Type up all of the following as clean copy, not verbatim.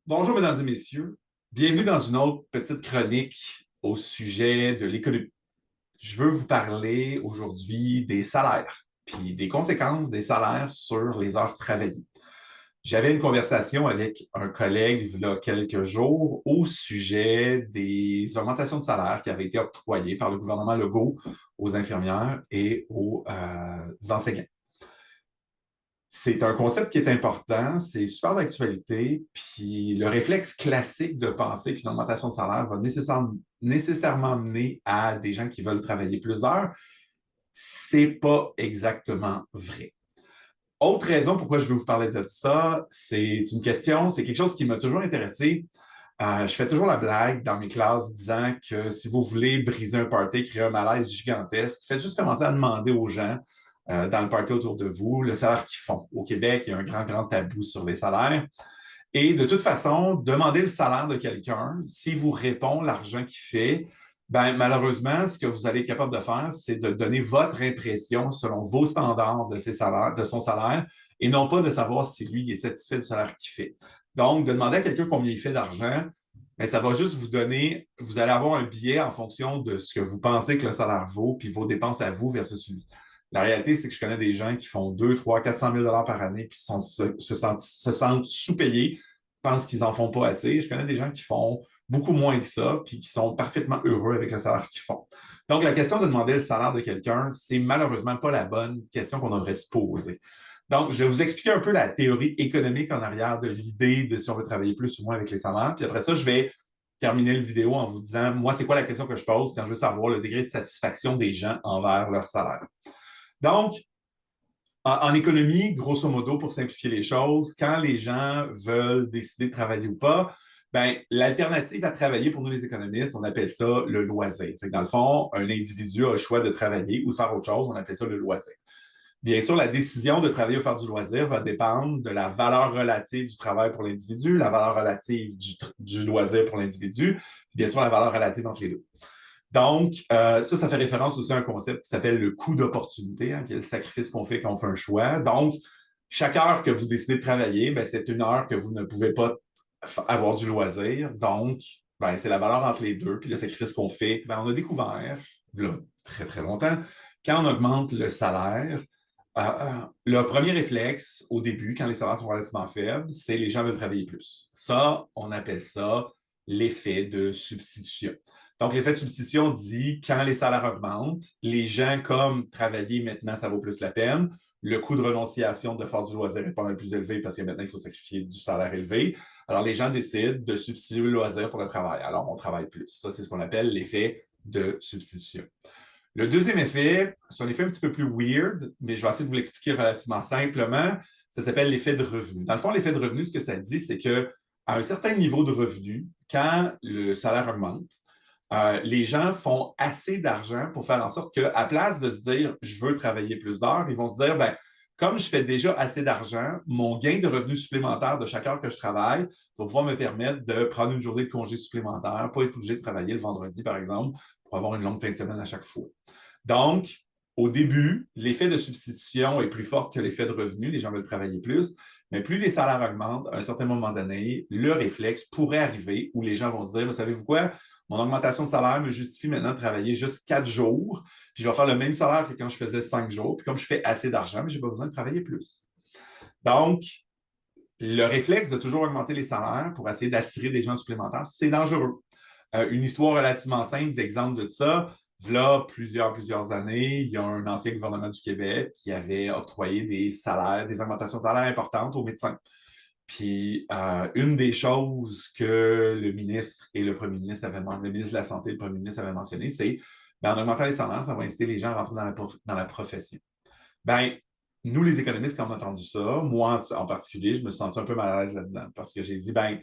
Bonjour, mesdames et messieurs. Bienvenue dans une autre petite chronique au sujet de l'économie. Je veux vous parler aujourd'hui des salaires, puis des conséquences des salaires sur les heures travaillées. J'avais une conversation avec un collègue il y a quelques jours au sujet des augmentations de salaire qui avaient été octroyées par le gouvernement Legault aux infirmières et aux enseignants. C'est un concept qui est important, c'est super d'actualité, puis le réflexe classique de penser qu'une augmentation de salaire va nécessairement mener à des gens qui veulent travailler plus d'heures, c'est pas exactement vrai. Autre raison pourquoi je veux vous parler de ça, c'est quelque chose qui m'a toujours intéressé. Je fais toujours la blague dans mes classes disant que si vous voulez briser un party, créer un malaise gigantesque, faites juste commencer à demander aux gens dans le party autour de vous le salaire qu'ils font. Au Québec, il y a un grand, grand tabou sur les salaires. Et de toute façon, demandez le salaire de quelqu'un. S'il vous répond l'argent qu'il fait, ben, malheureusement, ce que vous allez être capable de faire, c'est de donner votre impression selon vos standards de, ses salaires, de son salaire et non pas de savoir si lui est satisfait du salaire qu'il fait. Donc, de demander à quelqu'un combien il fait d'argent, ben, ça va juste vous donner, vous allez avoir un biais en fonction de ce que vous pensez que le salaire vaut, puis vos dépenses à vous versus lui. La réalité, c'est que je connais des gens qui font 2, 3, 400 000 par année, puis se sentent sous-payés, pensent qu'ils n'en font pas assez. Je connais des gens qui font beaucoup moins que ça, puis qui sont parfaitement heureux avec le salaire qu'ils font. Donc, la question de demander le salaire de quelqu'un, c'est malheureusement pas la bonne question qu'on devrait se poser. Donc, je vais vous expliquer un peu la théorie économique en arrière de l'idée de si on veut travailler plus ou moins avec les salaires. Puis après ça, je vais terminer le vidéo en vous disant, moi, c'est quoi la question que je pose quand je veux savoir le degré de satisfaction des gens envers leur salaire. Donc, en économie, grosso modo, pour simplifier les choses, quand les gens veulent décider de travailler ou pas, ben, l'alternative à travailler pour nous les économistes, on appelle ça le loisir. Fait que dans le fond, un individu a le choix de travailler ou de faire autre chose, on appelle ça le loisir. Bien sûr, la décision de travailler ou faire du loisir va dépendre de la valeur relative du travail pour l'individu, la valeur relative du loisir pour l'individu, puis bien sûr la valeur relative entre les deux. Donc, ça fait référence aussi à un concept qui s'appelle le coût d'opportunité, hein, qui est le sacrifice qu'on fait quand on fait un choix. Donc, chaque heure que vous décidez de travailler, ben, c'est une heure que vous ne pouvez pas avoir du loisir. Donc, ben, c'est la valeur entre les deux. Puis le sacrifice qu'on fait, ben, on a découvert, il y a très, très longtemps, quand on augmente le salaire, le premier réflexe au début, quand les salaires sont relativement faibles, c'est les gens veulent travailler plus. Ça, on appelle ça l'effet de substitution. Donc, l'effet de substitution dit quand les salaires augmentent, les gens, comme travailler maintenant, ça vaut plus la peine. Le coût de renonciation de faire du loisir est pas mal plus élevé parce que maintenant, il faut sacrifier du salaire élevé. Alors, les gens décident de substituer le loisir pour le travail. Alors, on travaille plus. Ça, c'est ce qu'on appelle l'effet de substitution. Le deuxième effet, c'est un effet un petit peu plus weird, mais je vais essayer de vous l'expliquer relativement simplement. Ça s'appelle l'effet de revenu. Dans le fond, l'effet de revenu, ce que ça dit, c'est que à un certain niveau de revenu, quand le salaire augmente, les gens font assez d'argent pour faire en sorte qu'à place de se dire je veux travailler plus d'heures, ils vont se dire ben, comme je fais déjà assez d'argent, mon gain de revenus supplémentaire de chaque heure que je travaille va pouvoir me permettre de prendre une journée de congé supplémentaire, pas être obligé de travailler le vendredi, par exemple, pour avoir une longue fin de semaine à chaque fois. Donc, au début, l'effet de substitution est plus fort que l'effet de revenu. Les gens veulent travailler plus. Mais plus les salaires augmentent, à un certain moment donné, le réflexe pourrait arriver où les gens vont se dire, vous savez-vous quoi? Mon augmentation de salaire me justifie maintenant de travailler juste 4 jours, puis je vais faire le même salaire que quand je faisais 5 jours. Puis comme je fais assez d'argent, mais je n'ai pas besoin de travailler plus. Donc, le réflexe de toujours augmenter les salaires pour essayer d'attirer des gens supplémentaires, c'est dangereux. Une histoire relativement simple d'exemple de ça, voilà plusieurs années, il y a un ancien gouvernement du Québec qui avait octroyé des salaires, des augmentations de salaire importantes aux médecins. Puis, une des choses que le ministre et le premier ministre avaient le ministre de la Santé et le premier ministre avaient mentionné, c'est ben, en augmentant les salaires, ça va inciter les gens à rentrer dans la profession. Ben, nous, les économistes, quand on a entendu ça, moi en particulier, je me suis senti un peu mal à l'aise là-dedans parce que j'ai dit, ben,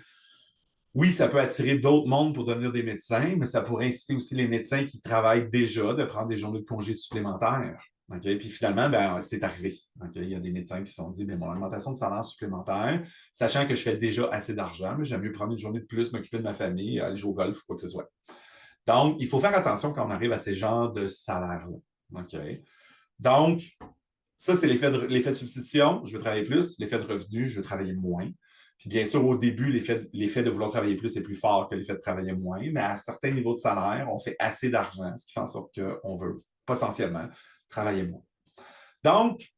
oui, ça peut attirer d'autres mondes pour devenir des médecins, mais ça pourrait inciter aussi les médecins qui travaillent déjà de prendre des journées de congés supplémentaires. Okay? Puis finalement, ben, c'est arrivé. Okay? Il y a des médecins qui se sont dit, ben, mon augmentation de salaire supplémentaire, sachant que je fais déjà assez d'argent, mais j'aime mieux prendre une journée de plus, m'occuper de ma famille, aller jouer au golf ou quoi que ce soit. Donc, il faut faire attention quand on arrive à ces genres de salaires-là. Okay? Donc, ça, c'est l'effet de substitution, je veux travailler plus. L'effet de revenu, je veux travailler moins. Puis bien sûr, au début, l'effet de vouloir travailler plus est plus fort que l'effet de travailler moins, mais à certains niveaux de salaire, on fait assez d'argent, ce qui fait en sorte qu'on veut potentiellement travailler moins. Donc,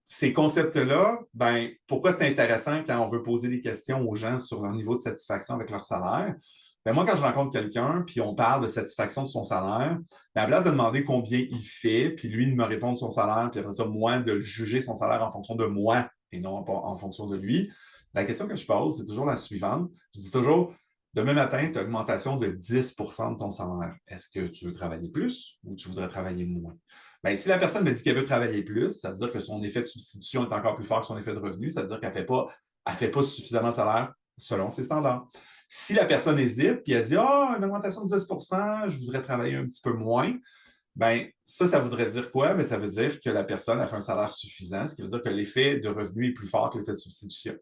ces concepts-là, ben, pourquoi c'est intéressant quand on veut poser des questions aux gens sur leur niveau de satisfaction avec leur salaire? Ben, moi, quand je rencontre quelqu'un, puis on parle de satisfaction de son salaire, ben, à la place de demander combien il fait, puis lui de me répondre son salaire, puis après ça, moi, de juger son salaire en fonction de moi et non pas en fonction de lui, la question que je pose, c'est toujours la suivante. Je dis toujours, demain matin, tu as une augmentation de 10% de ton salaire. Est-ce que tu veux travailler plus ou tu voudrais travailler moins? Bien, si la personne me dit qu'elle veut travailler plus, ça veut dire que son effet de substitution est encore plus fort que son effet de revenu. Ça veut dire qu'elle ne fait pas suffisamment de salaire selon ses standards. Si la personne hésite et elle dit une augmentation de 10%, je voudrais travailler un petit peu moins, bien, ça voudrait dire quoi? Bien, ça veut dire que la personne a fait un salaire suffisant, ce qui veut dire que l'effet de revenu est plus fort que l'effet de substitution.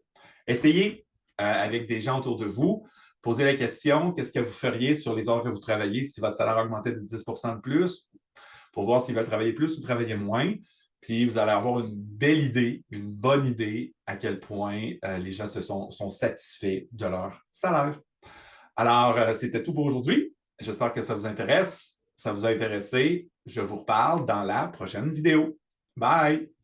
Essayez avec des gens autour de vous, posez la question, qu'est-ce que vous feriez sur les heures que vous travaillez si votre salaire augmentait de 10% de plus? Pour voir s'ils veulent travailler plus ou travailler moins. Puis vous allez avoir une belle idée, une bonne idée à quel point les gens sont satisfaits de leur salaire. Alors, c'était tout pour aujourd'hui. J'espère que ça vous intéresse. Ça vous a intéressé. Je vous reparle dans la prochaine vidéo. Bye!